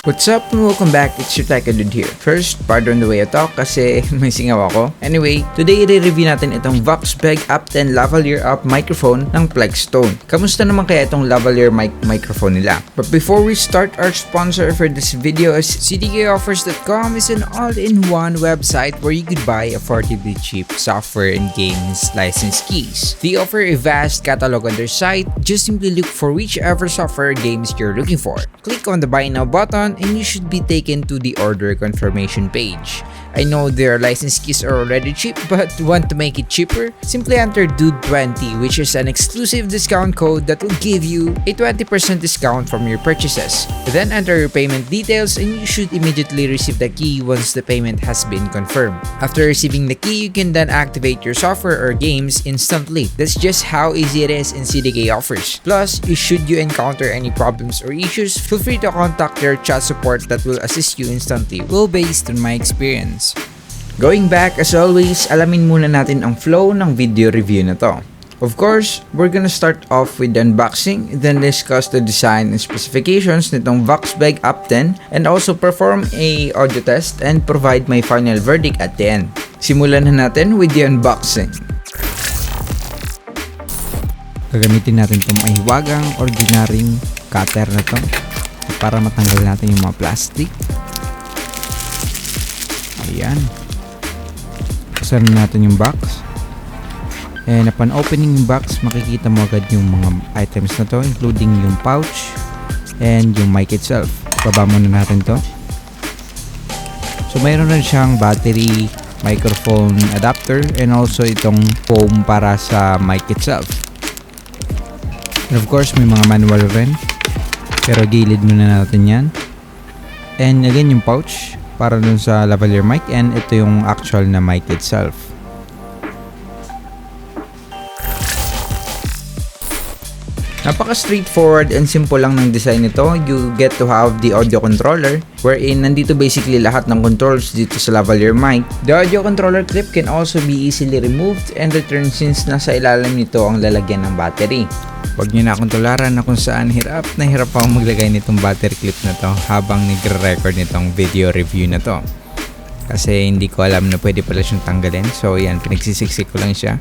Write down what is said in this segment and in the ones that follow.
What's up and welcome back, it's your TECHY dude here. First, pardon the way I talk kasi may singaw ako. Anyway, today i-review natin itong Vuxbeeg Up10 Lavalier microphone ng Plextone. Kamusta naman kaya itong lavalier microphone nila? But before we start, our sponsor for this video is cdkoffers.com is an all-in-one website where you could buy affordably cheap software and games license keys. They offer a vast catalog on their site. Just simply look for whichever software games you're looking for. Click on the buy now button and you should be taken to the order confirmation page. I know their license keys are already cheap, but want to make it cheaper? Simply enter DUDE20, which is an exclusive discount code that will give you a 20% discount from your purchases. Then enter your payment details and you should immediately receive the key once the payment has been confirmed. After receiving the key, you can then activate your software or games instantly. That's just how easy it is in CDK offers. Plus, should you encounter any problems or issues, feel free to contact their chat support that will assist you instantly, well based on my experience. Going back, as always, alamin muna natin ang flow ng video review na to. Of course, we're gonna start off with the unboxing, then discuss the design and specifications nitong Vuxbeeg Up10 and also perform a audio test and provide my final verdict at the end. Simulan na natin with the unboxing. Gagamitin natin itong mahiwagang ordinaryong cutter na to para matanggal natin yung mga plastic. Ayan. Buksan natin yung box. And upon opening yung box, makikita mo agad yung mga items na to, including yung pouch and yung mic itself. Baba muna natin to. So mayroon na siyang battery, microphone adapter, and also itong foam para sa mic itself. And of course, may mga manual rin. Pero gilid muna natin yan. And again, yung pouch para dun sa lavalier mic, and ito yung actual na mic itself. Napaka straightforward and simple lang ng design nito. You get to have the audio controller wherein nandito basically lahat ng controls dito sa lavalier mic. The audio controller clip can also be easily removed and returned since nasa ilalim nito ang lalagyan ng battery. Huwag nyo na akong tularan na kung saan hirap na hirap akong maglagay nitong battery clip na to habang nagre-record nitong video review na to. Kasi hindi ko alam na pwede pala siyang tanggalin. So yan, pinagsisiksik ko lang siya.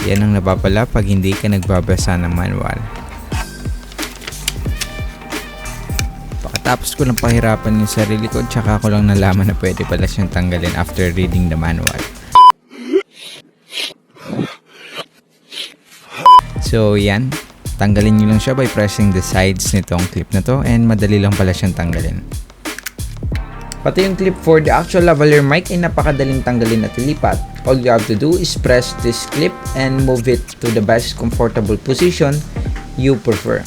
Yan ang napapala pag hindi ka nagbabasa ng manual. Pagkatapos ko lang pahirapan yung sarili ko, tsaka ko lang nalaman na pwede pala siyang tanggalin after reading the manual. So yan, tanggalin nyo lang siya by pressing the sides nitong clip na to, and madali lang pala siyang tanggalin. Pati yung clip for the actual lavalier mic ay napakadaling tanggalin at ilipat. All you have to do is press this clip and move it to the best comfortable position you prefer.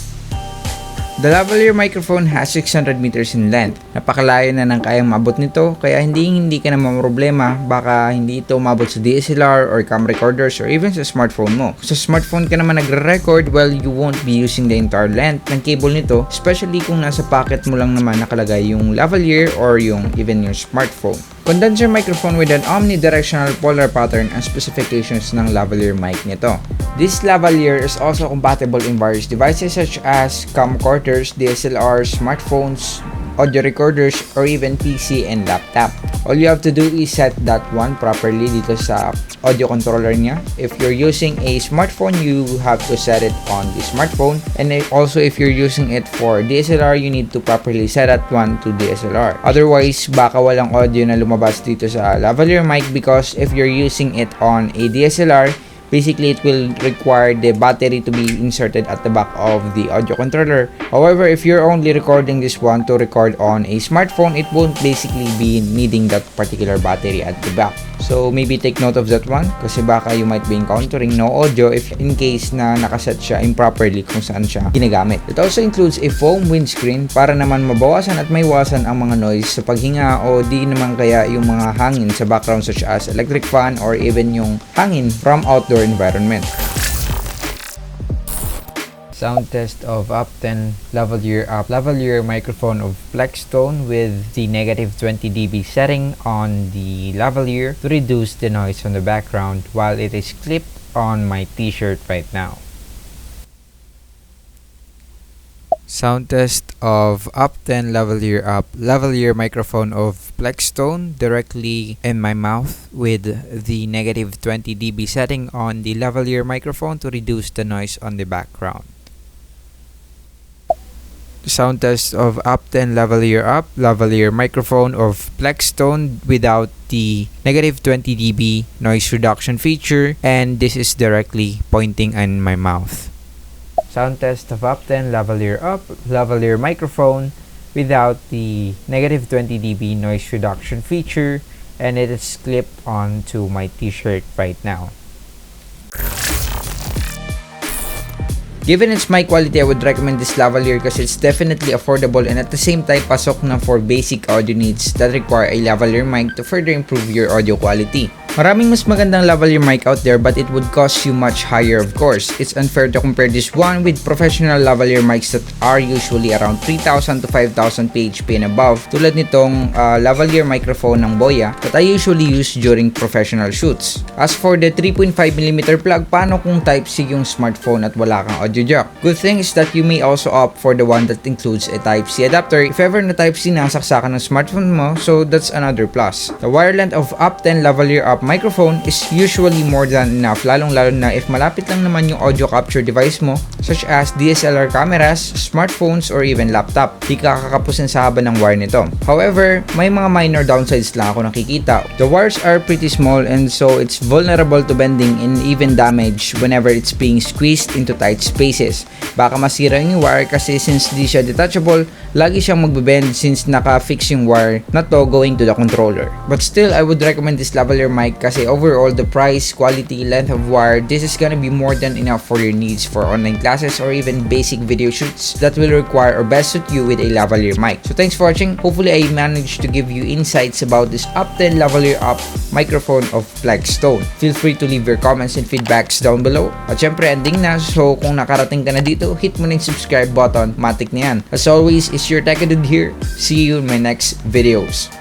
The lavalier microphone has 600 meters in length. Napakalayo na ng kayang maabot nito, kaya hindi ka na problema. Baka hindi ito maabot sa DSLR or cam recorders or even sa smartphone mo. Kung sa smartphone ka naman nagre-record, well, you won't be using the entire length ng cable nito, especially kung nasa pocket mo lang naman nakalagay yung lavalier or yung even your smartphone. Condenser microphone with an omnidirectional polar pattern ang specifications ng lavalier mic nito. This lavalier is also compatible in various devices such as camcorders, DSLRs, smartphones, audio recorders, or even PC and laptop. All you have to do is set that one properly dito sa audio controller niya. If you're using a smartphone, you have to set it on the smartphone. And also if you're using it for DSLR, you need to properly set that one to DSLR. Otherwise, baka walang audio na lumabas dito sa lavalier mic because if you're using it on a DSLR, basically, it will require the battery to be inserted at the back of the audio controller. However, if you're only recording this one to record on a smartphone, it won't basically be needing that particular battery at the back. So, maybe take note of that one kasi baka you might be encountering no audio if in case na nakaset siya improperly kung saan siya ginagamit. It also includes a foam windscreen para naman mabawasan at maiwasan ang mga noise sa paghinga o di naman kaya yung mga hangin sa background such as electric fan or even yung hangin from outdoor environment. Sound test of Up10 Lavalier microphone of Plextone with the -20 dB setting on the lavalier to reduce the noise from the background while it is clipped on my t-shirt right now. Sound test of Up10 Lavalier microphone of Plextone directly in my mouth with the negative 20 dB setting on the lavalier microphone to reduce the noise on the background. Sound test of Up10 Lavalier microphone of Plextone without the negative 20 dB noise reduction feature, and this is directly pointing in my mouth. Sound test of Up10 Lavalier microphone without the negative 20 dB noise reduction feature, and it is clipped onto my t-shirt right now. Given its mic quality, I would recommend this lavalier because it's definitely affordable and at the same time pasok na for basic audio needs that require a lavalier mic to further improve your audio quality. Maraming mas magandang lavalier mic out there but it would cost you much higher, of course. It's unfair to compare this one with professional lavalier mics that are usually around 3,000 to 5,000 PHP and above, tulad nitong lavalier microphone ng Boya that I usually use during professional shoots. As for the 3.5mm plug, paano kung Type-C yung smartphone at wala kang audio jack? Good thing is that you may also opt for the one that includes a Type-C adapter if ever na Type-C na ang saksakan ng smartphone mo, so that's another plus. The wire length of Up10 Lavalier microphone is usually more than enough, lalong-lalo na if malapit lang naman yung audio capture device mo such as DSLR cameras, smartphones, or even laptop. Di ka kakapusin sa haba ng wire nito. However, may mga minor downsides lang ako nakikita. The wires are pretty small and so it's vulnerable to bending and even damage whenever it's being squeezed into tight spaces. Baka masira yung wire kasi since di siya detachable, lagi siyang magbe-bend since naka-fix yung wire na to going to the controller. But still, I would recommend this lavalier mic kasi overall the price, quality, length of wire, this is gonna be more than enough for your needs for online classes or even basic video shoots that will require or best suit you with a lavalier mic. So thanks for watching. Hopefully I managed to give you insights about this Up10 Lavalier microphone of Plextone. Feel free to leave your comments and feedbacks down below. At syempre ending na, so kung nakarating ka na dito, hit mo na yung subscribe button, matik na yan. As always, it's your TECHY dude here. See you in my next videos.